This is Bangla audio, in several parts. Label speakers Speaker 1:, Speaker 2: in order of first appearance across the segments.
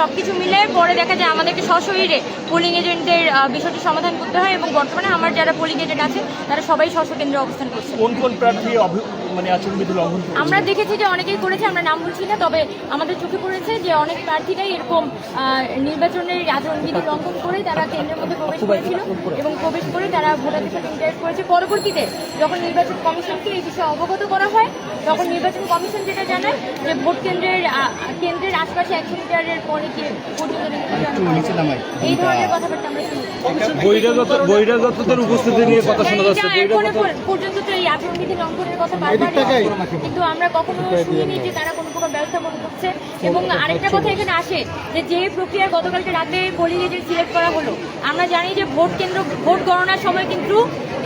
Speaker 1: সবকিছু মিলে পরে দেখা যায় আমাদেরকে সশরীরে পোলিং এজেন্টদের বিষয়টি সমাধান করতে হয় এবং বর্তমানে আমার যারা পোলিং এজেন্ট আছে তারা সবাই স্ব কেন্দ্রে অবস্থান করছে।
Speaker 2: কোন কোন প্রার্থী আচরণবিধি লঙ্ঘন করেছে?
Speaker 1: আমরা দেখেছি যে অনেকেই করেছে, আমরা নাম বলছি না, তবে আমাদের চোখে পড়েছে যে অনেক প্রার্থীরাই এরকম নির্বাচনের আচরণবিধি লঙ্ঘন করে তারা কেন্দ্রের মধ্যে প্রবেশ করেছিল এবং প্রবেশ করে তারা ভোটারদের সাথে ইন্টারেক্ট করেছে। পরবর্তীতে যখন নির্বাচন কমিশনকে এই বিষয়ে অবগত করা হয় তখন নির্বাচন কমিশন যেটা জানায় যে ভোট কেন্দ্রের আশপাশে 100 মিটারের পরে গিয়ে এই ধরনের কথাবার্তা আমরা শুনি।
Speaker 3: বহিরাগতদের উপস্থিতি নিয়ে কথা শোনা যাচ্ছে।
Speaker 1: পর্যন্ত তো এই আচরণবিধি লঙ্ঘনের কথা বারবার, কিন্তু আমরা কখনো শুনিনি যে তারা কোনো ব্যবস্থা মনে করছে। এবং আরেকটা কথা এখানে আসে যে প্রক্রিয়ার গতকালকে রাতে পোলিং এজেন্ট সিলেক্ট করা হলো, আমরা জানি যে ভোট গণনার সময় কিন্তু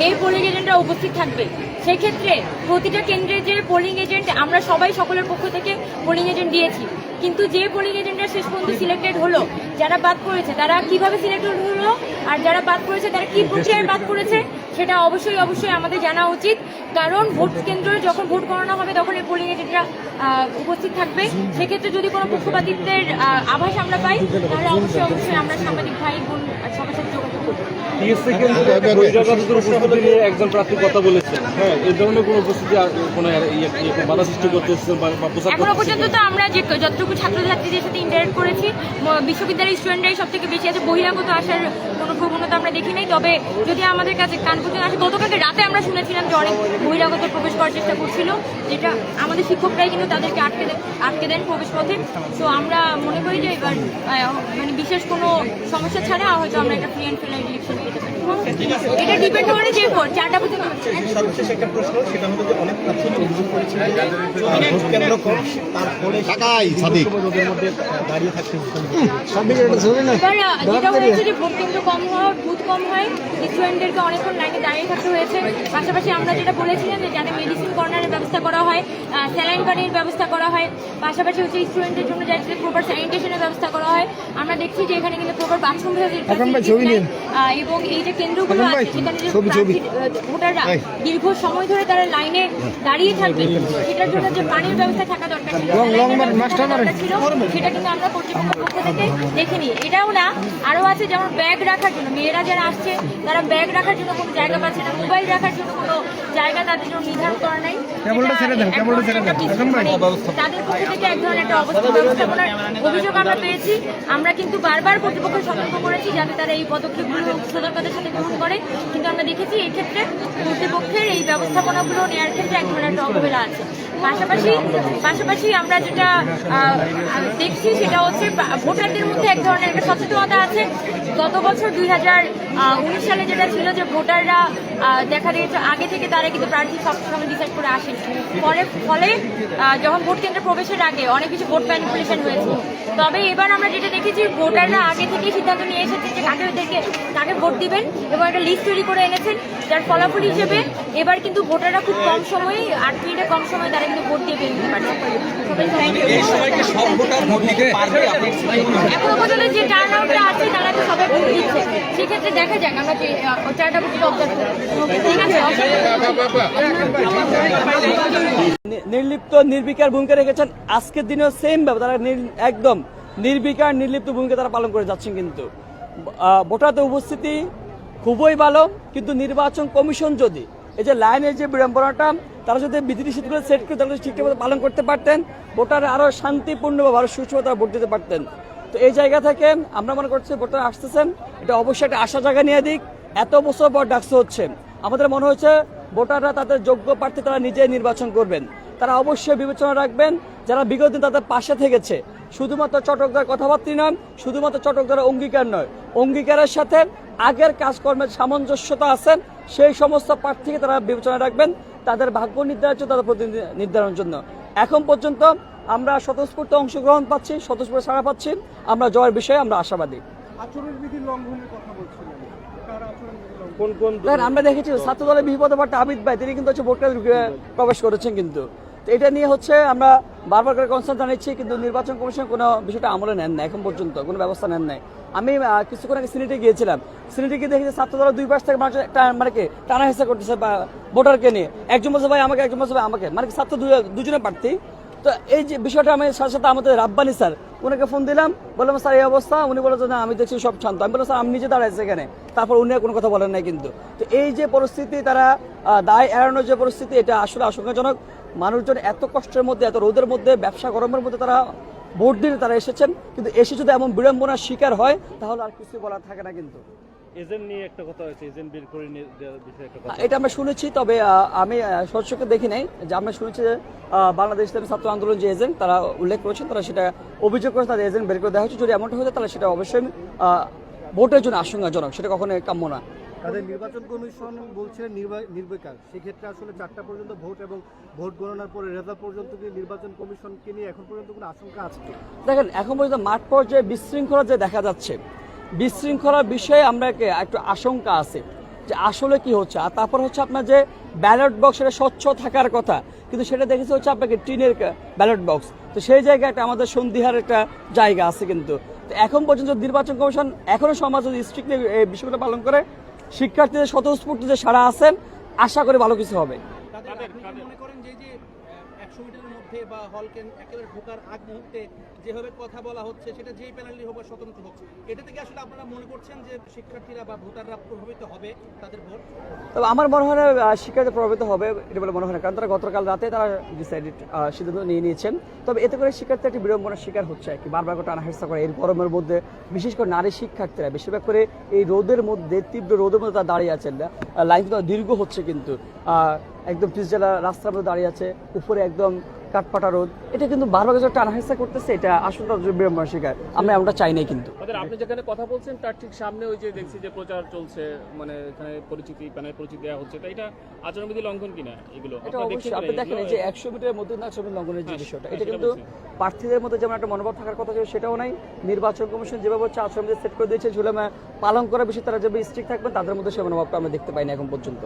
Speaker 1: এই পোলিং এজেন্টরা উপস্থিত থাকবে। সেক্ষেত্রে প্রতিটা কেন্দ্রে যে পোলিং এজেন্ট আমরা সবাই সকলের পক্ষ থেকে পোলিং এজেন্ট দিয়েছি, কিন্তু যে পোলিং এজেন্টরা শেষ পর্যন্ত সিলেক্টেড হলো, যারা বাদ পড়েছে তারা কিভাবে সিলেক্টেড হলো আর যারা বাদ পড়েছে তারা কি প্রক্রিয়ায় বাদ পড়েছে সেটা অবশ্যই আমাদের জানা উচিত। কারণ ভোট কেন্দ্রে যখন ভোট গণনা হবে তখন এই পোলিং এজেন্টরা উপস্থিত থাকবে। সেক্ষেত্রে যদি কোনো পক্ষপাতিত্বের আভাস আমরা পাই তাহলে অবশ্যই আমরা সাংবাদিক ভাই বোন সবার সাথে যোগাযোগ করবো।
Speaker 3: একজন প্রার্থী কথা বলেছেন, হ্যাঁ, এই ধরনের কোনো উপস্থিতি বাধা সৃষ্টি করতেছে।
Speaker 1: এখনো পর্যন্ত তো আমরা যতটুকু ছাত্রছাত্রীদের সাথে ইন্টারেক্ট করেছি, বিশ্ববিদ্যালয়ের স্টুডেন্টরাই সব থেকে বেশি আছে, বহিরাগত আসার কোনো প্রবণতা আমরা দেখি নাই। তবে যদি আমাদের কাছে কান পর্যন্ত আসে, গতকালকে রাতে আমরা শুনেছিলাম যে অনেক বহিরাগত প্রবেশ করার চেষ্টা করছিল, যেটা আমাদের শিক্ষকরাই কিন্তু তাদেরকে আটকে দেন প্রবেশ পথে। তো আমরা মনে করি যে এবার মানে বিশেষ কোনো সমস্যা ছাড়া হয়তো আমরা একটা ফ্রি অ্যান্ড ফেয়ার ইলেকশন পেতে পারি। এটা ডিপেন্ড করে যে 4টা পর্যন্ত।
Speaker 2: সর্বশেষ একটা প্রশ্ন, সেটা হলো যে অনেক প্রার্থী অভিযোগ করেছিল ভোট কেন্দ্র কম, তারপরে ওদের মধ্যে দাঁড়িয়ে থাকতে
Speaker 1: যেটা হয়েছে যে ভোট কেন্দ্র কম হয়, বুথ কম হয়, স্টুডেন্টদেরকে অনেকক্ষণ লাইনে দাঁড়িয়ে থাকতে হয়েছে। পাশাপাশি আমরা যেটা বলেছিলাম যে যাতে মেডিসিন কর্নারের ব্যবস্থা করা হয়, স্যালাইন পানির ব্যবস্থা করা হয়, পাশাপাশি হচ্ছে স্টুডেন্টের জন্য যাতে প্রপার স্যানিটেশনের ব্যবস্থা করা হয়। আমরা দেখছি যে এখানে কিন্তু প্রপার বাথরুম এবং এই যে কেন্দ্রগুলো আছে সেখানে যে ভোটাররা দীর্ঘ সময় ধরে তারা লাইনে দাঁড়িয়ে থাকবে, সেটার জন্য যে পানির ব্যবস্থা থাকা দরকার ছিল সেটা কিন্তু আমরা কর্তৃপক্ষের পক্ষ থেকে দেখিনি। এটাও না, আরো আছে যেমন ব্যাগ রাখার জন্য, মেয়েরা যারা আসছে তারা ব্যাগ রাখার জন্য কোনো জায়গা পাচ্ছে না, মোবাইল রাখার জন্য কোনো জায়গা তাদের জন্য নির্ধারণ করা নাই। তাদের পক্ষ থেকে এক ধরনের একটা ব্যবস্থাপনার অভিযোগ আমরা পেয়েছি। আমরা কিন্তু বারবার কর্তৃপক্ষকে সতর্ক করেছি যাতে তারা এই পদক্ষেপগুলো সতর্কতার সাথে গ্রহণ করে, কিন্তু আমরা দেখেছি এই ক্ষেত্রে কর্তৃপক্ষের এই ব্যবস্থাপনাগুলো নেওয়ার ক্ষেত্রে এক ধরনের একটা অবহেলা আছে। পাশাপাশি আমরা যেটা দেখছি সেটা হচ্ছে ভোটারদের মধ্যে এক ধরনের একটা সচেতনতা আছে। গত বছর 2019 সালে যেটা ছিল যে ভোটাররা দেখা দিয়েছে আগে থেকে তারা কিন্তু প্রার্থী সবসময় ডিসাইড করে আসেনি, ফলে যখন ভোট কেন্দ্রে প্রবেশের আগে অনেক কিছু ভোট ম্যানিপুলেশন হয়েছে। তবে এবার আমরা যেটা দেখেছি ভোটাররা আগে থেকেই সিদ্ধান্ত নিয়ে এসেছে যে কাকে ভোট দিবেন এবং একটা লিস্ট তৈরি করে এনেছেন, যার ফলাফল হিসেবে এবার কিন্তু ভোটাররা খুব কম সময়ে 8 মিনিটে কম সময়ে তারা কিন্তু ভোট দিয়ে বের হতে পারছে। এখনো পর্যন্ত যে টার্ন আউটটা আছে তারা তো সবাই ভোট দিচ্ছে, সেক্ষেত্রে দেখা যাক আমরা যে 4টা পর্যন্ত অবজার্ভ করি। ঠিক আছে,
Speaker 4: নির্লিপ্ত নির্বিকার ভূমিকা রেখেছেন। আজকের দিনেও সেম ভাবে তারা একদম নির্বিকার নির্লিপ্ত ভূমিকা তারা পালন করে যাচ্ছেন। কিন্তু ভোটারদের উপস্থিতি খুবই ভালো, কিন্তু নির্বাচন কমিশন যদি এই যে লাইনের যে বিড়ম্বনাটা তারা যদি বিধিনিষেধগুলো সেট করে তারা ঠিকঠাক পালন করতে পারতেন, ভোটাররা আরো শান্তিপূর্ণভাবে আরো সুষ্ঠুভাবে তারা ভোট দিতে পারতেন। তো এই জায়গা থেকে আমরা মনে করছি ভোটার আসতেছেন, এটা অবশ্যই একটা আশা জায়গা নিয়ে দিক। এত বছর পর ডাকসু হচ্ছে, আমাদের মনে হচ্ছে ভোটাররা তাদের যোগ্য প্রার্থী তারা নিজেই নির্বাচন করবেন। তারা অবশ্যই বিবেচনা রাখবেন যারা বিগত দিন তাদের পাশে থেকেছে। শুধুমাত্র চটকদার কথাবার্তা নয়, শুধুমাত্র চটকদার অঙ্গীকার নয়, অঙ্গীকারের সাথে আগের কাজকর্মের সামঞ্জস্যতা আছেন, সেই সমস্ত প্রার্থীকে তারা বিবেচনা রাখবেন তাদের ভাগ্য নির্ধারণ, তাদের প্রতিনিধি নির্ধারণের জন্য। এখন পর্যন্ত আমরা স্বতঃস্ফূর্ত অংশগ্রহণ পাচ্ছি, স্বতঃস্ফূর্ত সাড়া পাচ্ছি, আমরা জয়ের বিষয়ে আমরা আশাবাদী। আমরা দেখেছি ছাত্র দলের বিপদে আবিদ ভাই তিনি কিন্তু ভোট প্রবেশ করেছেন, কিন্তু এটা নিয়ে আমরা বারবার করে কনসার্ন জানাচ্ছি, কিন্তু নির্বাচন কমিশন কোনো বিষয়টা আমলে নেন না, এখন পর্যন্ত কোনো ব্যবস্থা নেন নাই। আমি কিছুক্ষণ আগে সিনেটে গিয়েছিলাম, সিনেটে গিয়ে দেখেছি ছাত্র দলের দুই পাশ থেকে মানুষ মানে কি টানা হেসা করতেছে ভোটারকে নিয়ে, একজন বলছে ভাই আমাকে, একজন বলছে ভাই আমাকে, মানে ছাত্র দুজনে প্রার্থী। তো এই যে বিষয়টা আমি সাথে সাথে আমাদের রাব্বানি স্যার ওনাকে ফোন দিলাম, বললাম স্যার এই অবস্থা, উনি বললো যে না আমি দেখছি সব শান্ত। আমি বললাম স্যার আমি নিজে দাঁড়াইছি এখানে, তারপর উনি আর কোনো কথা বলেন নাই কিন্তু। তো এই যে পরিস্থিতি, তারা দায় এড়ানোর যে পরিস্থিতি, এটা আসলে আশঙ্কাজনক। মানুষজন এত কষ্টের মধ্যে, এত রোদের মধ্যে, ব্যবসা গরমের মধ্যে তারা ভোট দিতে তারা এসেছেন, কিন্তু এসে যদি এমন বিড়ম্বনার শিকার হয় তাহলে আর কিছু বলার থাকে না কিন্তু।
Speaker 3: এজেন্ট নিয়ে একটা কথা হয়েছে, এজেন্ট বের করে নিয়ে দেওয়ার বিষয়ে একটা কথা।
Speaker 4: এটা আমরা শুনেছি, তবে আমি সচক্ষে দেখি নাই। যে আমরা শুনেছি যে বাংলাদেশ ইসলামী ছাত্র আন্দোলন যে এজেন্ট, তারা উল্লেখ করেছেন, তারা সেটা অভিযোগ করে তাদের এজেন্ট বের করে দেওয়া হচ্ছে। যদি এমনটা হতো তাহলে সেটা অবশ্যই ভোটের জন্য আশঙ্কাজনক, সেটা কখনোই কাম্য না।
Speaker 2: তাদের নির্বাচন কমিশন বলছিলেন নির্বিকার, সেক্ষেত্রে আসলে 4টা পর্যন্ত ভোট এবং ভোট গণনার পরে রেজাল্ট পর্যন্ত কি নির্বাচন কমিশনকে নিয়ে এখন পর্যন্ত কোনো আশঙ্কা আছে?
Speaker 4: দেখেন এখন পর্যন্ত মাঠ পর্যায়ে বিশৃঙ্খলা যে দেখা যাচ্ছে, বিশৃঙ্খলার বিষয়ে আমরা একটু আশঙ্কা আছে যে আসলে কি হচ্ছে। আর তারপর হচ্ছে আপনার যে ব্যালট বক্স, সেটা স্বচ্ছ থাকার কথা, কিন্তু সেটা দেখেছি হচ্ছে আপনাকে টিনের ব্যালট বক্স। তো সেই জায়গাটা আমাদের সন্দিহার একটা জায়গা আছে কিন্তু। তো এখন পর্যন্ত নির্বাচন কমিশন এখনো সমাজ যদি স্ট্রিক্টলি এই বিষয়গুলো পালন করে, শিক্ষার্থীদের স্বতঃস্ফূর্ত যে সারা আছেন, আশা করি ভালো কিছু হবে।
Speaker 5: আপনি মনে করেন যে 100 মিটারের মধ্যে বা হলকে একেবারে ঢোকার আগ মুহূর্তে যেভাবে কথা বলা হচ্ছে, সেটা যেই প্যানেলই হোক বা স্বতন্ত্র হোক, এটা থেকে আসলে আপনারা মনে করছেন যে শিক্ষার্থীরা বা ভোটাররা প্রভাবিত হবে তাদের ভোট?
Speaker 4: তবে আমার মনে হয় না শিক্ষার্থী প্রভাবিত হবে এটা বলে মনে হয় না, কারণ তারা গতকাল রাতে তারা সিদ্ধান্ত নিয়ে নিয়েছেন। তবে এতে করে শিক্ষার্থী একটি বিড়ম্বনার শিকার হচ্ছে আর কি, বারবার করে টানাহেরচা করে এই গরমের মধ্যে। বিশেষ করে নারী শিক্ষার্থীরা বেশিরভাগ করে এই রোদের মধ্যে, তীব্র রোদের মধ্যে তারা দাঁড়িয়ে আছেন। লাইন কিন্তু দীর্ঘ হচ্ছে কিন্তু, একদম ত্রিশ জেলা রাস্তার মধ্যে দাঁড়িয়ে আছে, উপরে একদম কাঠপাটা রোদ। এটা কিন্তু বারবার করে টানাহেরচা করতেছে, এটা আসলে বিড়ম্বনার শিকার। আমরা এমনটা চাই নাই কিন্তু।
Speaker 3: আপনি যেখানে কথা বলছেন তার ঠিক সামনে ওই যে দেখছি যে প্রচার চলছে, মানে এখানে পরিচিতি দেওয়া হচ্ছে, তাই এটা আচরণবিধি লঙ্ঘন কিনা এগুলো?
Speaker 4: এটা অবশ্যই আপনি দেখেন এই যে 100 মিটারের মধ্যে 100 মিটার লঙ্ঘনের যে বিষয়টা, এটা কিন্তু প্রার্থীদের মধ্যে যেমন একটা মনোভাব থাকার কথা ছিল সেটাও নাই। নির্বাচন কমিশন যেভাবে হচ্ছে আচরণবিধি সেট করে দিয়েছে, সেগুলো পালন করার বিষয়ে তারা যেভাবে স্ট্রিক্ট থাকবেন, তাদের মধ্যে সে মনোভাবটা আমরা দেখতে পাইনি এখন পর্যন্ত।